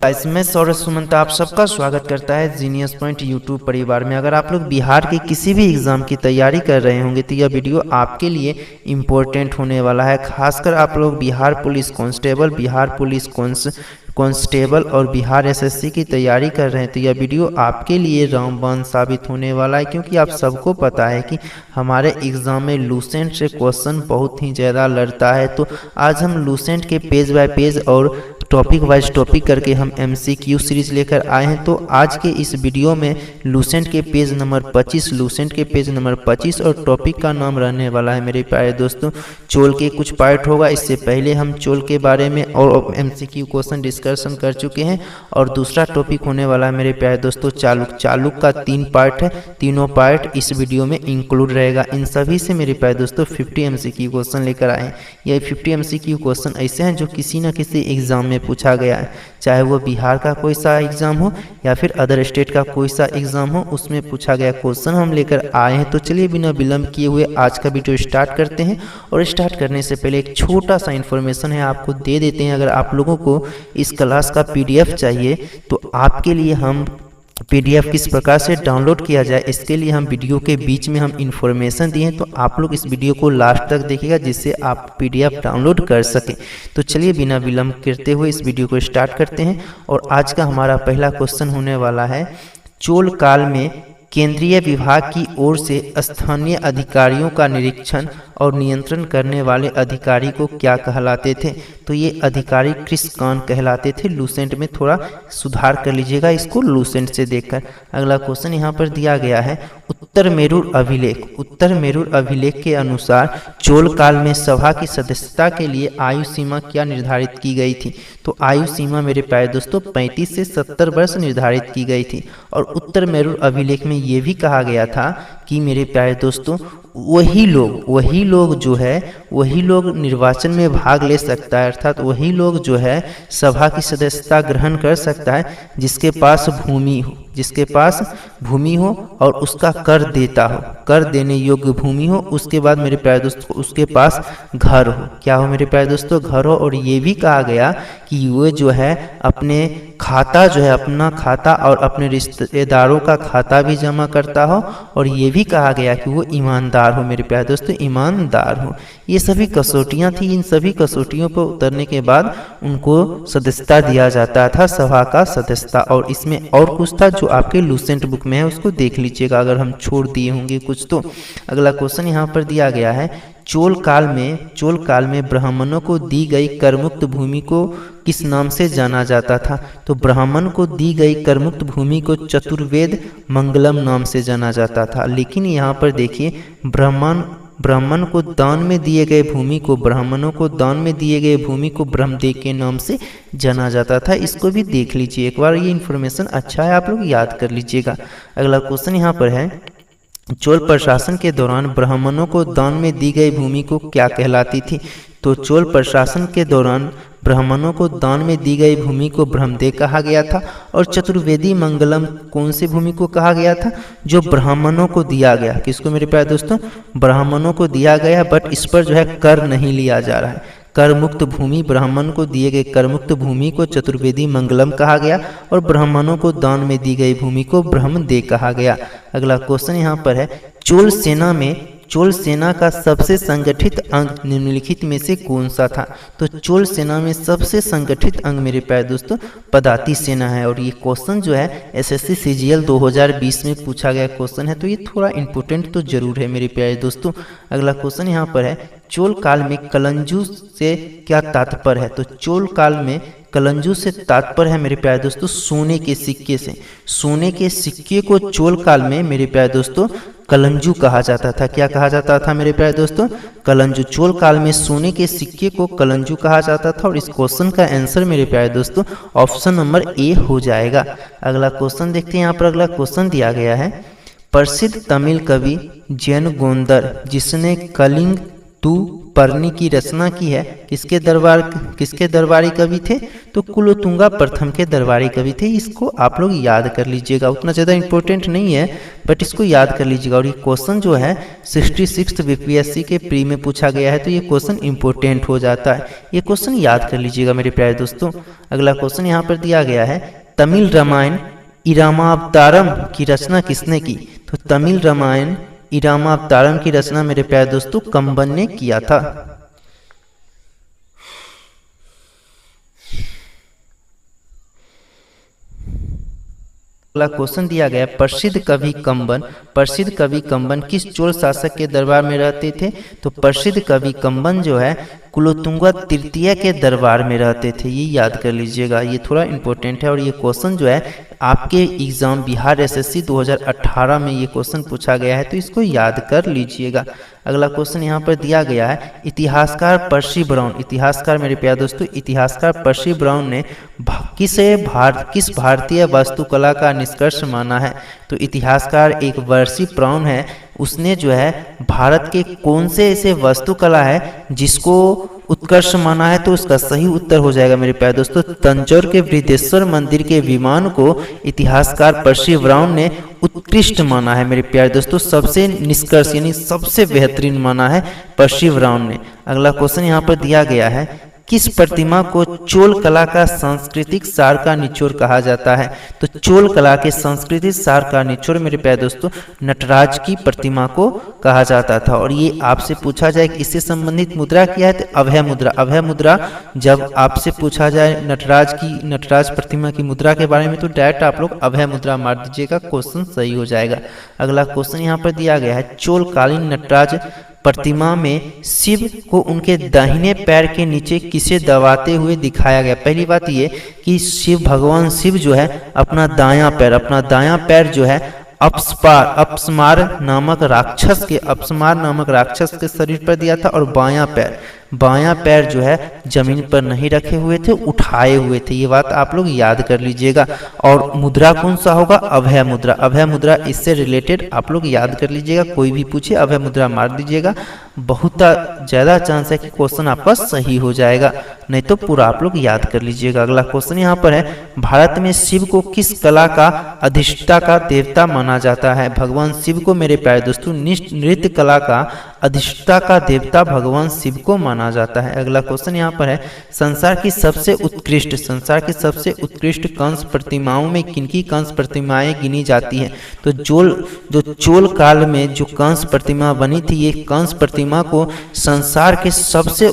मैं सौरभ सुमंत आप सबका स्वागत करता है जीनियस पॉइंट यूट्यूब परिवार में। अगर आप लोग बिहार के किसी भी एग्ज़ाम की तैयारी कर रहे होंगे तो यह वीडियो आपके लिए इम्पोर्टेंट होने वाला है। खासकर आप लोग Bihar police constable, Bihar police constable और बिहार एसएससी की तैयारी कर रहे हैं तो यह वीडियो आपके लिए रामबाण साबित होने वाला है, क्योंकि आप सबको पता है कि हमारे एग्ज़ाम में लूसेंट से क्वेश्चन बहुत ही ज़्यादा लड़ता है। तो आज हम लूसेंट के पेज बाय पेज और टॉपिक वाइज टॉपिक करके हम MCQ सीरीज लेकर आए हैं। तो आज के इस वीडियो में लूसेंट के पेज नंबर 25 और टॉपिक का नाम रहने वाला है मेरे प्यारे दोस्तों चोल के कुछ पार्ट होगा। इससे पहले हम चोल के बारे में और MCQ क्वेश्चन डिस्कशन कर चुके हैं और दूसरा टॉपिक होने वाला है मेरे प्यारे दोस्तों चालुक का 3 पार्ट है। तीनों पार्ट इस वीडियो में इंक्लूड रहेगा। इन सभी से मेरे प्यारे दोस्तों 50 MCQ क्वेश्चन लेकर आए हैं। ये 50 MCQ क्वेश्चन ऐसे हैं जो किसी न किसी एग्जाम में पूछा गया है, चाहे वो बिहार का कोई सा एग्जाम हो या फिर अदर स्टेट का कोई सा एग्जाम हो, उसमें पूछा गया क्वेश्चन हम लेकर आए हैं। तो चलिए बिना विलंब किए हुए आज का वीडियो स्टार्ट करते हैं। और स्टार्ट करने से पहले एक छोटा सा इन्फॉर्मेशन है आपको दे देते हैं। अगर आप लोगों को इस क्लास का PDF चाहिए तो आपके लिए हम PDF किस प्रकार से डाउनलोड किया जाए इसके लिए हम वीडियो के बीच में हम इंफॉर्मेशन दिए हैं। तो आप लोग इस वीडियो को लास्ट तक देखिएगा जिससे आप PDF डाउनलोड कर सकें। तो चलिए बिना विलंब करते हुए इस वीडियो को स्टार्ट करते हैं। और आज का हमारा पहला क्वेश्चन होने वाला है, चोल काल में केंद्रीय विभाग की ओर से स्थानीय अधिकारियों का निरीक्षण और नियंत्रण करने वाले अधिकारी को क्या कहलाते थे? तो ये अधिकारी कृषकान कहलाते थे। लूसेंट में थोड़ा सुधार कर लीजिएगा इसको लूसेंट से देखकर। अगला क्वेश्चन यहाँ पर दिया गया है, उत्तर मेरुर अभिलेख के अनुसार चोल काल में सभा की सदस्यता के लिए आयु सीमा क्या निर्धारित की गई थी? तो आयु सीमा मेरे प्यारे दोस्तों 35 से 70 वर्ष निर्धारित की गई थी। और उत्तर मेरुर अभिलेख में ये भी कहा गया था कि मेरे प्यारे दोस्तों वही लोग निर्वाचन में भाग ले सकता है, अर्थात वही लोग जो है सभा की सदस्यता ग्रहण कर सकता है जिसके पास भूमि हो और उसका कर देने योग्य भूमि हो। उसके बाद मेरे प्यारे दोस्तों उसके पास घर हो। क्या हो मेरे प्यारे दोस्तों? घर हो। और ये भी कहा गया कि वो जो है अपने खाता जो है अपना खाता और अपने रिश्तेदारों का खाता भी जमा करता हो। और ये भी कहा गया कि वो ईमानदार हो मेरे प्यारे दोस्तों, ईमानदार हो। ये सभी कसौटियां थी। इन सभी कसौटियों पर उतरने के बाद उनको सदस्यता दिया जाता था, सभा का सदस्यता। और इसमें और कुछ था जो आपके लूसेंट बुक में है, उसको देख लीजिएगा अगर हम छोड़ दिए होंगे कुछ तो। अगला क्वेश्चन यहाँ पर दिया गया है, चोल काल में ब्राह्मणों को दी गई करमुक्त भूमि को किस नाम से जाना जाता था? तो ब्राह्मण को दी गई करमुक्त भूमि को चतुर्वेद मंगलम नाम से जाना जाता था। लेकिन यहाँ पर देखिए ब्राह्मणों को दान में दिए गए भूमि को ब्रह्मदेव के नाम से जाना जाता था। इसको भी देख लीजिए एक बार, ये इन्फॉर्मेशन अच्छा है, आप लोग याद कर लीजिएगा। अगला क्वेश्चन यहाँ पर है, चोल प्रशासन के दौरान ब्राह्मणों को दान में दी गई भूमि को क्या कहलाती थी? तो चोल प्रशासन के दौरान ब्राह्मणों को दान में दी गई भूमि को ब्रह्मदेव कहा गया था। और चतुर्वेदी मंगलम कौन सी भूमि को कहा गया था? जो ब्राह्मणों को दिया गया। किसको मेरे प्यारे दोस्तों? ब्राह्मणों को दिया गया, बट इस पर जो है कर नहीं लिया जा रहा है। करमुक्त भूमि, ब्राह्मण को दिए गए करमुक्त भूमि को चतुर्वेदी मंगलम कहा गया और ब्राह्मणों को दान में दी गई भूमि को ब्रह्मदेव कहा गया। अगला क्वेश्चन यहाँ पर है, चोल सेना का सबसे संगठित अंग निम्नलिखित में से कौन सा था? तो चोल सेना में सबसे संगठित अंग मेरे प्यारे दोस्तों पदाती सेना है। और ये क्वेश्चन जो है SSC CGL 2020 में पूछा गया क्वेश्चन है, तो ये थोड़ा इंपॉर्टेंट तो जरूर है मेरे प्यारे दोस्तों। अगला क्वेश्चन यहाँ पर है, चोल काल में कलंजू से क्या तात्पर्य है? तो चोल काल में कलंजू से तात्पर्य है मेरे प्यारे दोस्तों सोने के सिक्के से। सोने के सिक्के को चोल काल में मेरे प्यारे दोस्तों कलंजू कहा जाता था। क्या कहा जाता था मेरे प्यारे दोस्तों? कलंजू। चोल काल में सोने के सिक्के को कलंजू कहा जाता था। और इस क्वेश्चन का आंसर मेरे प्यारे दोस्तों ऑप्शन नंबर A हो जाएगा। अगला क्वेश्चन देखते हैं। यहाँ पर अगला क्वेश्चन दिया गया है, प्रसिद्ध तमिल कवि जैन गोंदर जिसने कलिंग टू पर्णी की रचना की है। किसके दरबारी कवि थे? तो कुलोतुंगा प्रथम के दरबारी कवि थे। इसको आप लोग याद कर लीजिएगा, उतना ज़्यादा इंपॉर्टेंट नहीं है बट इसको याद कर लीजिएगा। और ये क्वेश्चन जो है 66 बीपीएससी के प्री में पूछा गया है, तो ये क्वेश्चन इंपॉर्टेंट हो जाता है। ये क्वेश्चन याद कर लीजिएगा मेरे प्यारे दोस्तों। अगला क्वेश्चन यहाँ पर दिया गया है, तमिल रामायण इरामावतारम की रचना किसने की? तो तमिल रामायण इरामावतारम की रचना मेरे प्यारे दोस्तों कंबन ने किया था। अगला क्वेश्चन दिया गया, प्रसिद्ध कवि कंबन किस चोल शासक के दरबार में रहते थे? तो प्रसिद्ध कवि कंबन जो है कुलोतुंगा तृतीय के दरबार में रहते थे। ये याद कर लीजिएगा, ये थोड़ा इंपॉर्टेंट है। और ये क्वेश्चन जो है आपके एग्जाम बिहार एसएससी 2018 में ये क्वेश्चन पूछा गया है, तो इसको याद कर लीजिएगा। अगला क्वेश्चन यहाँ पर दिया गया है, इतिहासकार पर्सी ब्राउन, इतिहासकार मेरे प्यारे दोस्तों इतिहासकार पर्सी ब्राउन ने किस भारतीय वास्तुकला का निष्कर्ष माना है? तो इतिहासकार एक पर्सी ब्राउन है, उसने जो है भारत के कौन से ऐसे वास्तुकला है जिसको उत्कर्ष माना है? तो उसका सही उत्तर हो जाएगा मेरे प्यारे दोस्तों तंजौर के बृहदेश्वर मंदिर के विमान को इतिहासकार पर्सी ब्राउन ने उत्कृष्ट माना है मेरे प्यारे दोस्तों, सबसे निष्कर्ष यानी सबसे बेहतरीन माना है पर्सी ब्राउन ने। अगला क्वेश्चन यहाँ पर दिया गया है, किस प्रतिमा को चोल कला का सांस्कृतिक सार का निचोड़ कहा जाता है? तो चोल कला के सांस्कृतिक सार का निचोड़ मेरे प्यारे दोस्तों नटराज की प्रतिमा को कहा जाता था। और ये आपसे पूछा जाए कि इससे संबंधित मुद्रा क्या है? तो अभय मुद्रा। अभय मुद्रा जब आपसे पूछा जाए नटराज प्रतिमा की मुद्रा के बारे में, तो डायरेक्ट आप लोग अभय मुद्रा मार दीजिएगा, क्वेश्चन सही हो जाएगा। अगला क्वेश्चन यहाँ पर दिया गया है, चोलकालीन नटराज प्रतिमा में शिव को उनके दाहिने पैर के नीचे किसे दबाते हुए दिखाया गया? पहली बात ये कि भगवान शिव जो है अपना दायां पैर जो है अपस्मार नामक राक्षस के शरीर पर दिया था, और बायां पैर जो है जमीन पर नहीं रखे हुए थे, उठाए हुए थे। ये बात आप लोग याद कर लीजिएगा। और मुद्रा कौन सा होगा? अभय मुद्रा इससे रिलेटेड आप लोग याद कर लीजिएगा। कोई भी पूछे अभय मुद्रा मार दीजिएगा, बहुत ज्यादा चांस है कि क्वेश्चन आपका सही हो जाएगा, नहीं तो पूरा आप लोग याद कर लीजिएगा। अगला क्वेश्चन यहाँ पर है, भारत में शिव को किस कला का अधिष्ठता का देवता माना जाता है? भगवान शिव को मेरे प्यारे दोस्तों नृत्य कला का अधिष्ठता का देवता भगवान शिव को माना जाता है। अगला क्वेश्चन यहाँ पर है, संसार की सबसे उत्कृष्ट कंस प्रतिमाओं में किनकी कंस प्रतिमाएं गिनी जाती हैं? तो जो चोल काल में जो कंस प्रतिमा बनी थी, ये कंस प्रतिमा को संसार के सबसे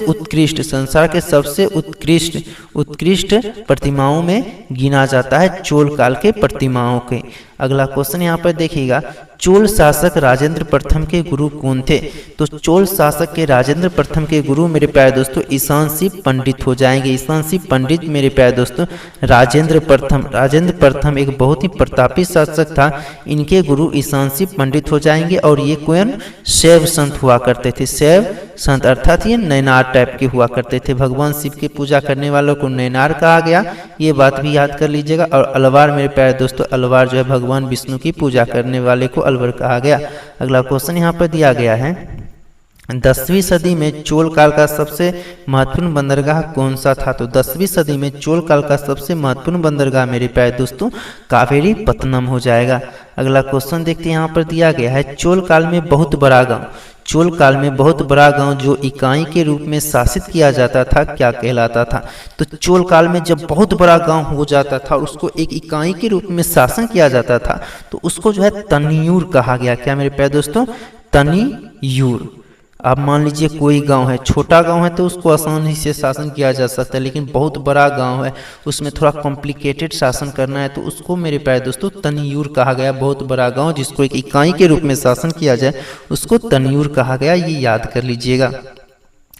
उत्कृष्ट प्रतिमाओं में गिना जाता है, चोल काल के प्रतिमाओं के। अगला क्वेश्चन यहाँ पर देखिएगा, चोल शासक राजेंद्र प्रथम के गुरु कौन थे? तो चोल शासक के राजेंद्र प्रथम के गुरु मेरे प्यारे दोस्तों ईशान सिंह पंडित हो जाएंगे। ईशान सिंह पंडित मेरे प्यारे दोस्तों राजेंद्र प्रथम एक बहुत ही प्रतापी शासक था, इनके गुरु ईशान सिंह पंडित हो जाएंगे। और ये कौन? शैव संत हुआ करते थे, शैव संत अर्थात ये नैनार टाइप के हुआ करते थे। भगवान शिव की पूजा करने वालों को नैनार कहा गया, ये बात भी याद कर लीजिएगा। और अलवार मेरे प्यारे दोस्तों अलवार जो है भगवान विष्णु की पूजा करने वाले को अलवर कहा गया। अगला क्वेश्चन यहाँ पर दिया गया है, 10वीं सदी में चोल काल का सबसे महत्वपूर्ण बंदरगाह कौन सा था? तो 10वीं सदी में चोल काल का सबसे महत्वपूर्ण बंदरगाह मेरे प्यारे दोस्तों कावेरी पत्तनम हो जाएगा। अगला क्वेश्चन देखते हैं, यहाँ पर दिया गया है, चोल काल में बहुत बड़ा गांव जो इकाई के रूप में शासित किया जाता था क्या कहलाता था? तो चोल काल में जब बहुत बड़ा गांव हो जाता था और उसको एक इकाई के रूप में शासन किया जाता था, तो उसको जो है तनियूर कहा गया। क्या मेरे प्यारे दोस्तों? तनियूर। आप मान लीजिए कोई गांव है, छोटा गांव है तो उसको आसानी से शासन किया जा सकता है, लेकिन बहुत बड़ा गांव है उसमें थोड़ा कॉम्प्लिकेटेड शासन करना है, तो उसको मेरे प्यारे दोस्तों तनियूर कहा गया। बहुत बड़ा गांव जिसको एक इकाई के रूप में शासन किया जाए उसको तनियूर कहा गया, ये याद कर लीजिएगा।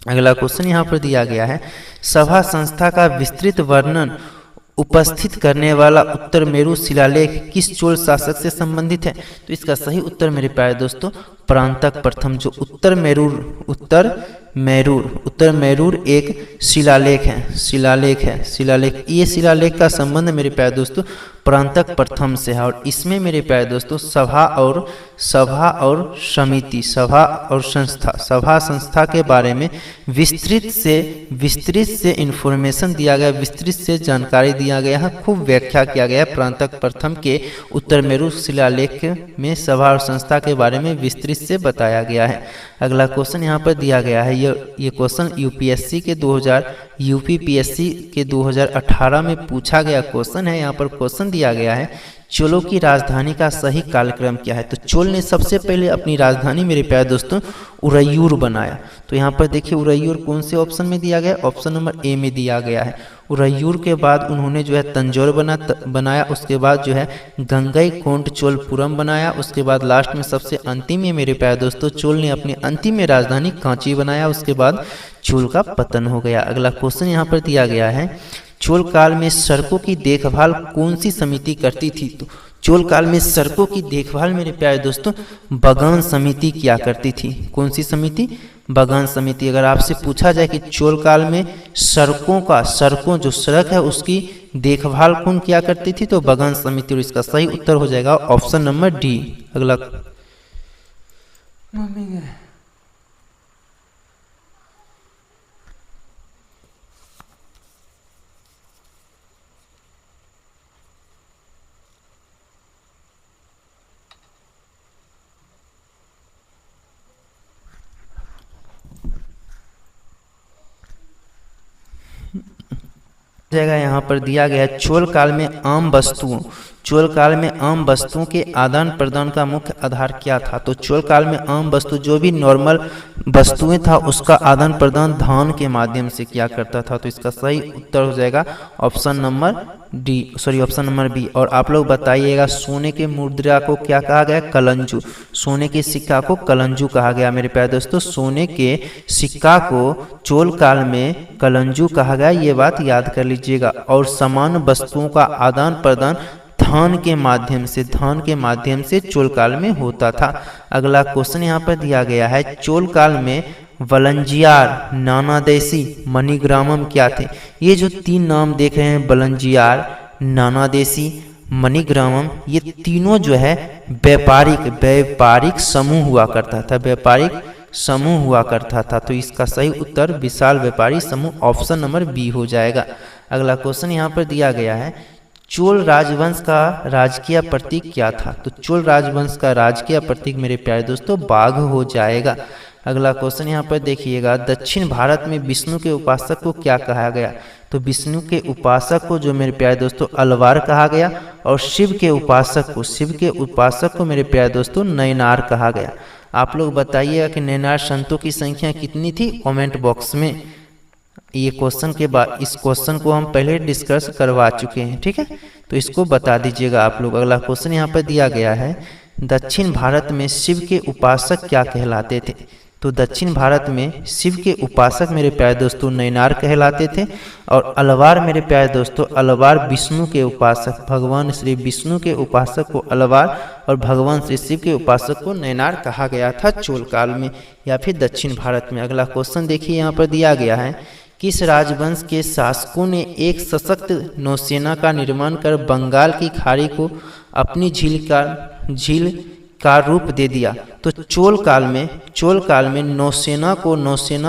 अगला क्वेश्चन यहाँ पर दिया गया है, सभा संस्था का विस्तृत वर्णन उपस्थित करने वाला उत्तर मेरू शिलालेख किस चोल शासक से संबंधित है? तो इसका सही उत्तर मेरे प्यारे दोस्तों परांतक प्रथम, जो उत्तर मेरूर एक शिलालेख है। ये शिलालेख का संबंध मेरे प्यारे दोस्तों प्रांतक प्रथम से है। और इसमें मेरे प्यारे दोस्तों सभा और समिति, सभा और संस्था, सभा संस्था के बारे में विस्तृत से इंफॉर्मेशन दिया गया, विस्तृत से जानकारी दिया गया है, खूब व्याख्या किया गया है। प्रांतक प्रथम के उत्तर मेरु शिलालेख में सभा और संस्था के बारे में विस्तृत से बताया गया है। अगला क्वेश्चन यहाँ पर दिया गया है, ये क्वेश्चन यूपीपीएससी के 2018 में पूछा गया क्वेश्चन है। यहाँ पर क्वेश्चन दिया गया है, चोलों की राजधानी का सही कालक्रम क्या है। तो चोल ने सबसे पहले अपनी राजधानी मेरे प्यारे दोस्तों उरैयूर बनाया। तो यहाँ पर देखिए उरैयूर कौन से ऑप्शन में दिया गया, ऑप्शन नंबर ए में दिया गया है। उरैयूर के बाद उन्होंने जो है तंजौर बनाया, उसके बाद जो है गंगईकोंडचोलपुरम बनाया, उसके बाद लास्ट में सबसे अंतिम में मेरे प्यारे दोस्तों चोल ने अपनी अंतिम में राजधानी कांची बनाया। उसके बाद चोल का पतन हो गया। अगला क्वेश्चन यहाँ पर दिया गया है, चोल काल में सड़कों की देखभाल कौन सी समिति करती थी। तो चोल काल में सड़कों की देखभाल मेरे प्यारे दोस्तों बागान समिति किया करती थी। कौन सी समिति, बागान समिति। अगर आपसे पूछा जाए कि चोल काल में सड़कों जो सड़क है उसकी देखभाल कौन किया करती थी, तो बागान समिति। और इसका सही उत्तर हो जाएगा ऑप्शन नंबर डी। अगला जगह यहाँ पर दिया गया है, चोल काल में आम वस्तुओं के आदान प्रदान का मुख्य आधार क्या था। तो चोल काल में आम वस्तु जो भी नॉर्मल वस्तुएं था उसका आदान प्रदान धान के माध्यम से किया करता था। तो इसका सही उत्तर हो जाएगा ऑप्शन नंबर बी। और आप लोग बताइएगा सोने के मुद्रा को क्या कहा गया, कलंजू। सोने के सिक्का को कलंजू कहा गया मेरे प्यारे दोस्तों। सोने के सिक्का को चोल काल में कलंजू कहा गया, ये बात याद कर लीजिएगा। और समान वस्तुओं का आदान प्रदान धान के माध्यम से चोल काल में होता था। अगला क्वेश्चन यहाँ पर दिया गया है, चोल काल में वलंजियार, नानादेशी, मणिग्रामम क्या थे। ये जो तीन नाम देख रहे हैं, वलंजियार, नानादेशी, मणिग्रामम, ये तीनों जो है व्यापारिक समूह हुआ करता था। तो इसका सही उत्तर विशाल व्यापारी समूह ऑप्शन नंबर बी हो जाएगा। अगला क्वेश्चन यहाँ पर दिया गया है, चोल राजवंश का राजकीय प्रतीक क्या था। तो चोल राजवंश का राजकीय प्रतीक मेरे प्यारे दोस्तों बाघ हो जाएगा। अगला क्वेश्चन यहाँ पर देखिएगा, दक्षिण भारत में विष्णु के उपासक को क्या कहा गया। तो विष्णु के उपासक को जो मेरे प्यारे दोस्तों अलवार कहा गया, और शिव के उपासक को मेरे प्यारे दोस्तों नैनार कहा गया। आप लोग बताइएगा कि नैनार संतों की संख्या कितनी थी, कमेंट बॉक्स में। ये क्वेश्चन के बाद इस क्वेश्चन को हम पहले डिस्कस करवा चुके हैं, ठीक है, तो इसको बता दीजिएगा आप लोग। अगला क्वेश्चन यहाँ पर दिया गया है, दक्षिण भारत में शिव के उपासक क्या कहलाते थे। तो दक्षिण भारत में शिव के उपासक मेरे प्यारे दोस्तों नैनार कहलाते थे। और अलवार मेरे प्यारे दोस्तों, अलवार विष्णु के उपासक, भगवान श्री विष्णु के उपासक को अलवार और भगवान श्री शिव के उपासक को नैनार कहा गया था चोल काल में या फिर दक्षिण भारत में। अगला क्वेश्चन देखिए यहाँ पर दिया गया है, किस राजवंश के शासकों ने एक सशक्त नौसेना का निर्माण कर बंगाल की खाड़ी को अपनी झील का रूप दे दिया। तो चोल काल में नौसेना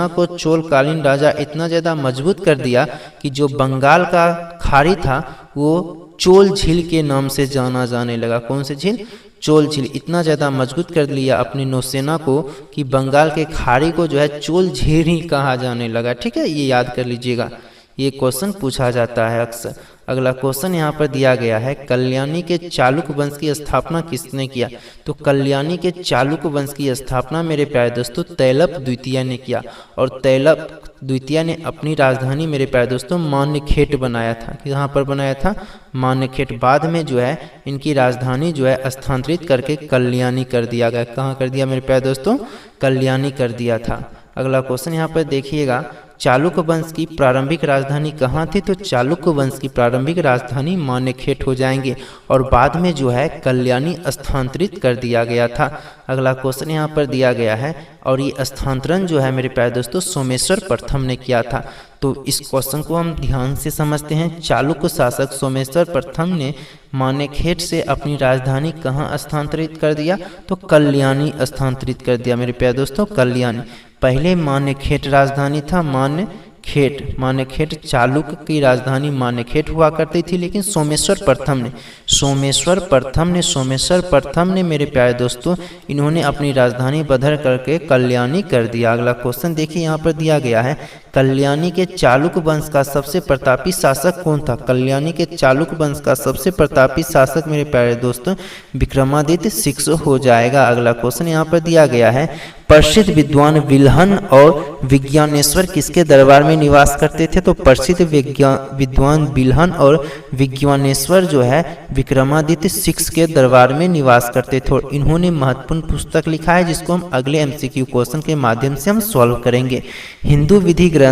को चोलकालीन राजा इतना ज़्यादा मजबूत कर दिया कि जो बंगाल का खाड़ी था वो चोल झील के नाम से जाना जाने लगा। कौन सी झील, चोल झील। इतना ज़्यादा मजबूत कर लिया अपनी नौसेना को कि बंगाल के खाड़ी को जो है चोल झील ही कहा जाने लगा, ठीक है, ये याद कर लीजिएगा, ये क्वेश्चन पूछा जाता है अक्सर। अगला क्वेश्चन यहाँ पर दिया गया है, कल्याणी के चालुक्य वंश की स्थापना किसने किया। तो कल्याणी के चालुक्य वंश की स्थापना मेरे प्यारे दोस्तों तैलप द्वितीय ने किया। और तैलप द्वितीय ने अपनी राजधानी मेरे प्यारे दोस्तों मान्यखेट बनाया था। कहाँ पर बनाया था, मान्यखेट। बाद में जो है इनकी राजधानी जो है स्थानांतरित करके कल्याणी कर दिया गया। कहाँ कर दिया मेरे प्यारे दोस्तों, कल्याणी कर दिया था। अगला क्वेश्चन यहाँ पर देखिएगा, चालुक्य वंश की प्रारंभिक राजधानी कहाँ थी? तो चालुक्य वंश की प्रारंभिक राजधानी मान्यखेट हो जाएंगे और बाद में जो है कल्याणी स्थानांतरित कर दिया गया था। अगला क्वेश्चन यहाँ पर दिया गया है और ये स्थानांतरण जो है मेरे प्यारे दोस्तों सोमेश्वर प्रथम ने किया था। तो इस क्वेश्चन को हम ध्यान से समझते हैं। चालुक्य शासक सोमेश्वर प्रथम ने मान्यखेट से अपनी राजधानी कहाँ स्थानांतरित कर दिया? तो कल्याणी स्थानांतरित कर दिया मेरे प्यारे दोस्तों, कल्याणी। पहले मान्यखेट राजधानी था, मान्यखेट चालुक्य की राजधानी मान्यखेट हुआ करती थी, लेकिन सोमेश्वर प्रथम ने मेरे प्यारे दोस्तों इन्होंने अपनी राजधानी बदल करके कल्याणी कर दिया। अगला क्वेश्चन देखिए यहाँ पर दिया गया है, कल्याणी के चालुक्य वंश का सबसे प्रतापी शासक कौन था? कल्याणी के चालुक्य वंश का सबसे प्रतापी शासक मेरे प्यारे दोस्तों विक्रमादित्य शिक्ष हो जाएगा। अगला क्वेश्चन यहाँ पर दिया गया है, प्रसिद्ध विद्वान विल्हन और विज्ञानेश्वर किसके दरबार में निवास करते थे? तो प्रसिद्ध विद्वान विल्हन और विज्ञानेश्वर जो है विक्रमादित्य शिक्ष के दरबार में निवास करते थे और इन्होंने महत्वपूर्ण पुस्तक लिखा है जिसको हम अगले एमसीक्यू क्वेश्चन के माध्यम से हम सॉल्व करेंगे। हिंदू विधि ग्रंथ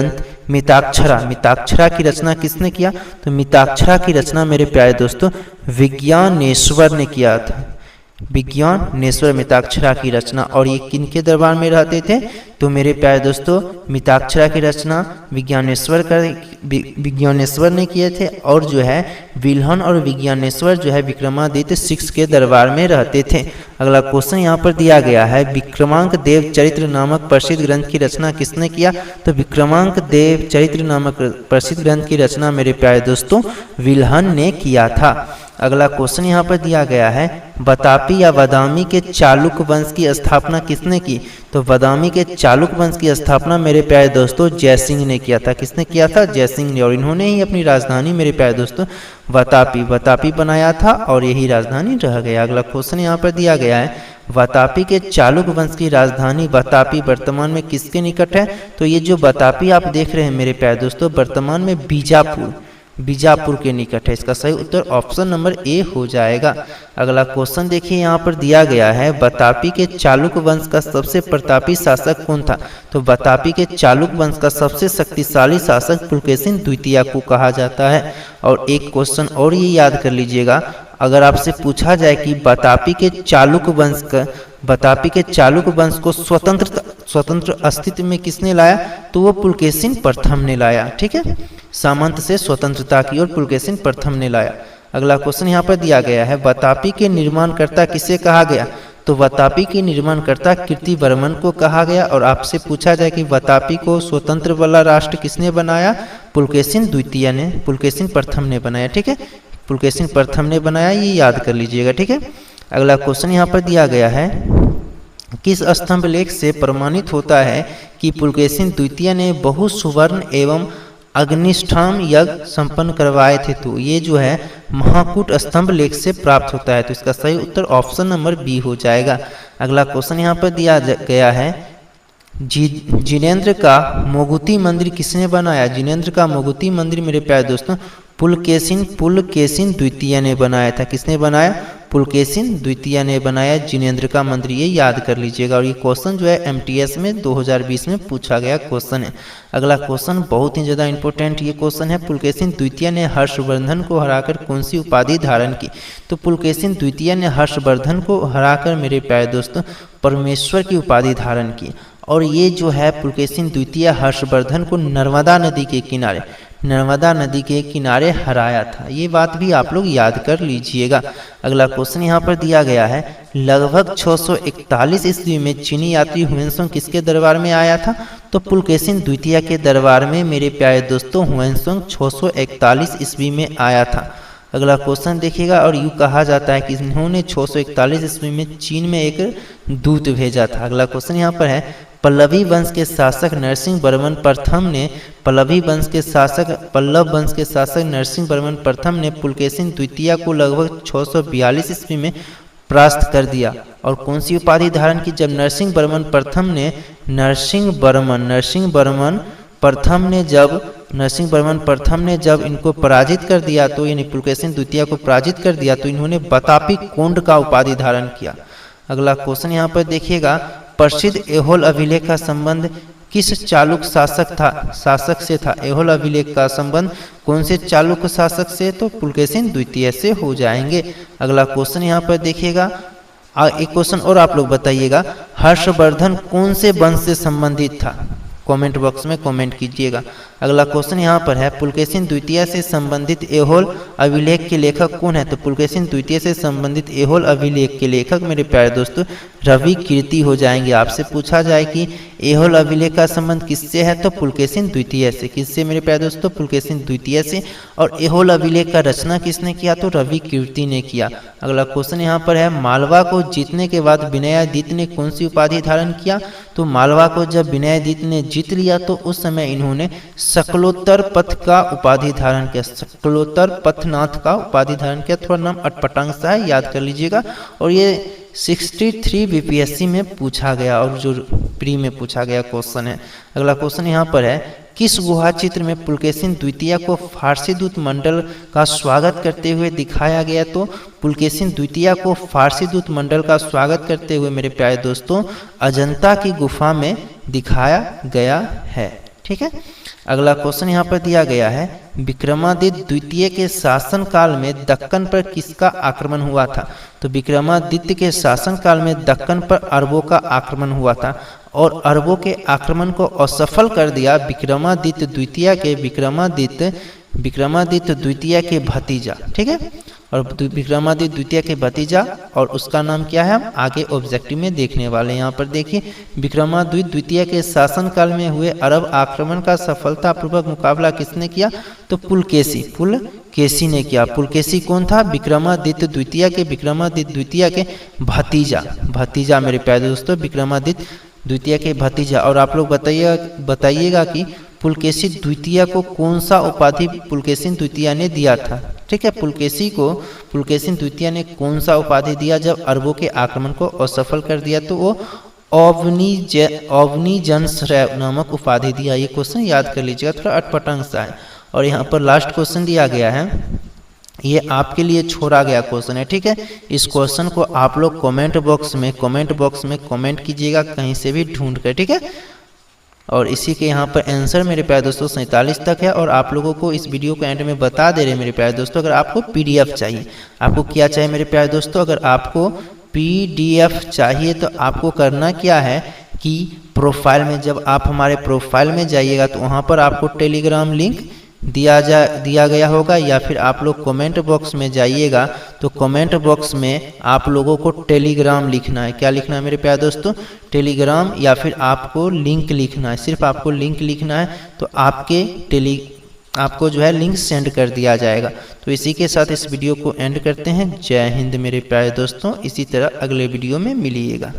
मिताक्षरा की रचना किसने किया? तो मिताक्षरा की रचना मेरे प्यारे दोस्तों विज्ञानेश्वर ने किया था। विज्ञानेश्वर मिताक्षरा की रचना, और ये किनके दरबार में रहते थे? तो मेरे प्यारे दोस्तों मिताक्षरा की रचना विज्ञानेश्वर ने किए थे और जो है विल्हन और विज्ञानेश्वर जो है विक्रमादित्य शिक्ष के दरबार में रहते थे। अगला क्वेश्चन यहाँ पर दिया गया है, विक्रमांक देव चरित्र नामक प्रसिद्ध ग्रंथ की रचना किसने किया? तो विक्रमांक देव चरित्र नामक प्रसिद्ध ग्रंथ की रचना मेरे प्यारे दोस्तों विल्हन ने किया था। अगला क्वेश्चन यहाँ पर दिया गया है, बतापी या बदामी के चालुक्य वंश की स्थापना किसने की? तो बदामी के चालुक्य वंश की स्थापना मेरे प्यारे दोस्तों जयसिंह ने किया था। किसने किया था? जयसिंह ने, और इन्होंने ही अपनी राजधानी मेरे प्यारे दोस्तों बतापी बनाया था और यही राजधानी रह गया। अगला क्वेश्चन यहाँ पर दिया गया है, बतापी के चालुक्य वंश की राजधानी बतापी वर्तमान में किसके निकट है? तो ये जो बतापी आप देख रहे हैं मेरे प्यारे दोस्तों वर्तमान में बीजापुर के निकट है। इसका सही उत्तर ऑप्शन नंबर ए हो जाएगा। अगला क्वेश्चन देखिए यहाँ पर दिया गया है, बतापी के चालुक्य वंश का सबसे प्रतापी शासक कौन था? तो बतापी के चालुक्य वंश का सबसे शक्तिशाली शासक पुलकेशिन द्वितीय को कहा जाता है। और एक क्वेश्चन और ये याद कर लीजिएगा, अगर आपसे पूछा जाए कि बतापी के चालुक्य वंश को स्वतंत्र अस्तित्व में किसने लाया? तो वो पुलकेशिन प्रथम ने लाया। ठीक है, सामंत से स्वतंत्रता की ओर पुलकेशिन प्रथम ने लाया। अगला क्वेश्चन यहाँ पर दिया गया है, बतापी के निर्माणकर्ता किसे कहा गया? तो बतापी के निर्माणकर्ता कीर्तिवर्मन को कहा गया। और आपसे पूछा जाए कि बतापी को स्वतंत्र वाला राष्ट्र किसने बनाया? पुलकेशिन द्वितीय ने, पुलकेशिन प्रथम ने बनाया। ठीक है, पुलकेशिन प्रथम ने बनाया, ये याद कर लीजिएगा। ठीक है, अगला क्वेश्चन यहाँ पर दिया गया है, किस स्तंभ लेख से प्रमाणित होता है कि पुलकेशिन द्वितीय ने बहु सुवर्ण एवं अग्निष्ठाम यज्ञ संपन्न करवाए थे? तो ये जो है महाकूट स्तंभ लेख से प्राप्त होता है। तो इसका सही उत्तर ऑप्शन नंबर बी हो जाएगा। अगला क्वेश्चन यहाँ पर दिया गया है, जिनेंद्र का मोगुती मंदिर किसने बनाया? जिनेंद्र का मोगुती मंदिर मेरे प्यारे दोस्तों पुलकेशिन द्वितीय ने बनाया था। किसने बनाया? पुलकेशिन द्वितीय ने बनाया जिनेंद्र का मंदिर, ये याद कर लीजिएगा। और ये क्वेश्चन जो है एमटीएस में 2020 में पूछा गया क्वेश्चन है। अगला क्वेश्चन बहुत ही ज़्यादा इंपॉर्टेंट ये क्वेश्चन है, पुलकेशिन द्वितीय ने हर्षवर्धन को हराकर कौन सी उपाधि धारण की? तो पुलकेशिन द्वितीय ने हर्षवर्धन को हराकर मेरे प्यारे दोस्तों परमेश्वर की उपाधि धारण की। और ये जो है पुलकेशिन द्वितीय हर्षवर्धन को नर्मदा नदी के किनारे हराया था। ये बात भी आप लोग याद कर लीजिएगा। अगला क्वेश्चन यहाँ पर दिया गया है, लगभग 641 ईस्वी में चीनी यात्री हुएनसोंग किसके दरबार में आया था? तो पुलकेशिन द्वितीय के दरबार में मेरे प्यारे दोस्तों हुएनसोंग 641 ईस्वी में आया था। अगला क्वेश्चन देखिएगा, और यूँ कहा जाता है कि इन्होंने 641 ईस्वी में चीन में एक दूत भेजा था। अगला क्वेश्चन यहाँ पर है, पल्लवी वंश के शासक नरसिंह वर्मन प्रथम ने पल्लव वंश के शासक नरसिंह वर्मन प्रथम ने पुलकेशिन द्वितीय को लगभग 642 ईस्वी में परास्त कर दिया। और कौन सी उपाधि धारण की? जब नरसिंह वर्मन प्रथम ने जब इनको पराजित कर दिया, तो यानी पुलकेशिन द्वितीय को पराजित कर दिया, तो इन्होंने बतापी कोंड का उपाधि धारण किया। अगला क्वेश्चन यहाँ पर देखिएगा, प्रसिद्ध ऐहोल अभिलेख का संबंध किस चालुक शासक से था। एहोल अभिलेख का संबंध कौन से चालुक शासक से, तो पुलकेशिन द्वितीय से हो जाएंगे। अगला क्वेश्चन यहाँ पर देखिएगा, एक क्वेश्चन और आप लोग बताइएगा, हर्षवर्धन कौन से वंश से संबंधित था। कमेंट बॉक्स में कमेंट कीजिएगा। अगला क्वेश्चन यहाँ पर है, पुलकेशिन द्वितीय से संबंधित ऐहोल अभिलेख के लेखक कौन है। तो पुलकेशिन द्वितीय से संबंधित ऐहोल अभिलेख के लेखक मेरे प्यारे दोस्तों रवि कीर्ति हो जाएंगे। आपसे पूछा जाए कि ऐहोल अभिलेख का संबंध किससे है, तो पुलकेशिन द्वितीय से। किससे मेरे प्यारे दोस्तों, पुलकेशिन द्वितीय से। और ऐहोल अभिलेख का रचना किसने किया, तो रवि कीर्ति ने किया। अगला क्वेश्चन यहाँ पर है, मालवा को जीतने के बाद विनयादित्य ने कौन सी उपाधि धारण किया। तो मालवा को जब विनयादित्य ने जीत लिया तो उस समय इन्होंने सकलोत्तर पथ का उपाधि धारण किया, सकलोत्तर पथनाथ का उपाधि धारण किया। थोड़ा नाम अटपटांग सा है, याद कर लीजिएगा। और ये 63 बीपीएससी में पूछा गया और जो प्री में पूछा गया क्वेश्चन है। अगला क्वेश्चन यहाँ पर है, किस गुहा चित्र में पुलकेशिन द्वितीय को फारसी दूत मंडल का स्वागत करते हुए दिखाया गया। तो पुलकेशिन द्वितीय को फारसी दूत मंडल का स्वागत करते हुए मेरे प्यारे दोस्तों अजंता की गुफा में दिखाया गया है। ठीक है। अगला क्वेश्चन यहाँ पर दिया गया है, विक्रमादित्य द्वितीय के शासन काल में दक्कन पर किसका आक्रमण हुआ था। तो विक्रमादित्य के शासन काल में दक्कन पर अरबों का आक्रमण हुआ था और अरबों के आक्रमण को असफल कर दिया विक्रमादित्य द्वितीय के भतीजा। ठीक है। और विक्रमादित्य द्वितीय के भतीजा, और उसका नाम क्या है हम आगे ऑब्जेक्टिव में देखने वाले हैं। यहाँ पर देखिए, विक्रमादित्य द्वितीय के शासनकाल में हुए अरब आक्रमण का सफलतापूर्वक मुकाबला किसने किया। तो पुलकेशी ने किया। पुलकेशी कौन था, विक्रमादित्य द्वितीय के भतीजा मेरे प्यारे दोस्तों, विक्रमादित्य द्वितीय के भतीजा। और आप लोग बताइएगा कि पुलकेशी द्वितीय को कौन सा उपाधि पुलकेशिन द्वितीय ने दिया था। ठीक है। पुलकेशिन द्वितीय ने कौन सा उपाधि दिया जब अरबों के आक्रमण को असफल कर दिया, तो वो अवनीजनश्रय नामक उपाधि दिया। ये क्वेश्चन याद कर लीजिएगा, थोड़ा अटपटांग सा है। और यहाँ पर लास्ट क्वेश्चन दिया गया है, ये आपके लिए छोड़ा गया क्वेश्चन है। ठीक है। इस क्वेश्चन को आप लोग कमेंट बॉक्स में कमेंट कीजिएगा कहीं से भी ढूंढ कर। ठीक है। और इसी के यहाँ पर आंसर मेरे प्यारे दोस्तों 47 तक है। और आप लोगों को इस वीडियो को एंड में बता दे रहे मेरे प्यारे दोस्तों, अगर आपको पीडीएफ चाहिए, आपको क्या चाहिए मेरे प्यारे दोस्तों, अगर आपको पीडीएफ चाहिए तो आपको करना क्या है कि प्रोफाइल में, जब आप हमारे प्रोफाइल में जाइएगा तो वहाँ पर आपको टेलीग्राम लिंक दिया गया होगा, या फिर आप लोग कमेंट बॉक्स में जाइएगा तो कमेंट बॉक्स में आप लोगों को टेलीग्राम लिखना है। क्या लिखना है मेरे प्यारे दोस्तों, टेलीग्राम, या फिर आपको लिंक लिखना है। सिर्फ आपको लिंक लिखना है तो आपको जो है लिंक सेंड कर दिया जाएगा। तो इसी के साथ इस वीडियो को एंड करते हैं। जय हिंद मेरे प्यारे दोस्तों। इसी तरह अगले वीडियो में मिलिएगा।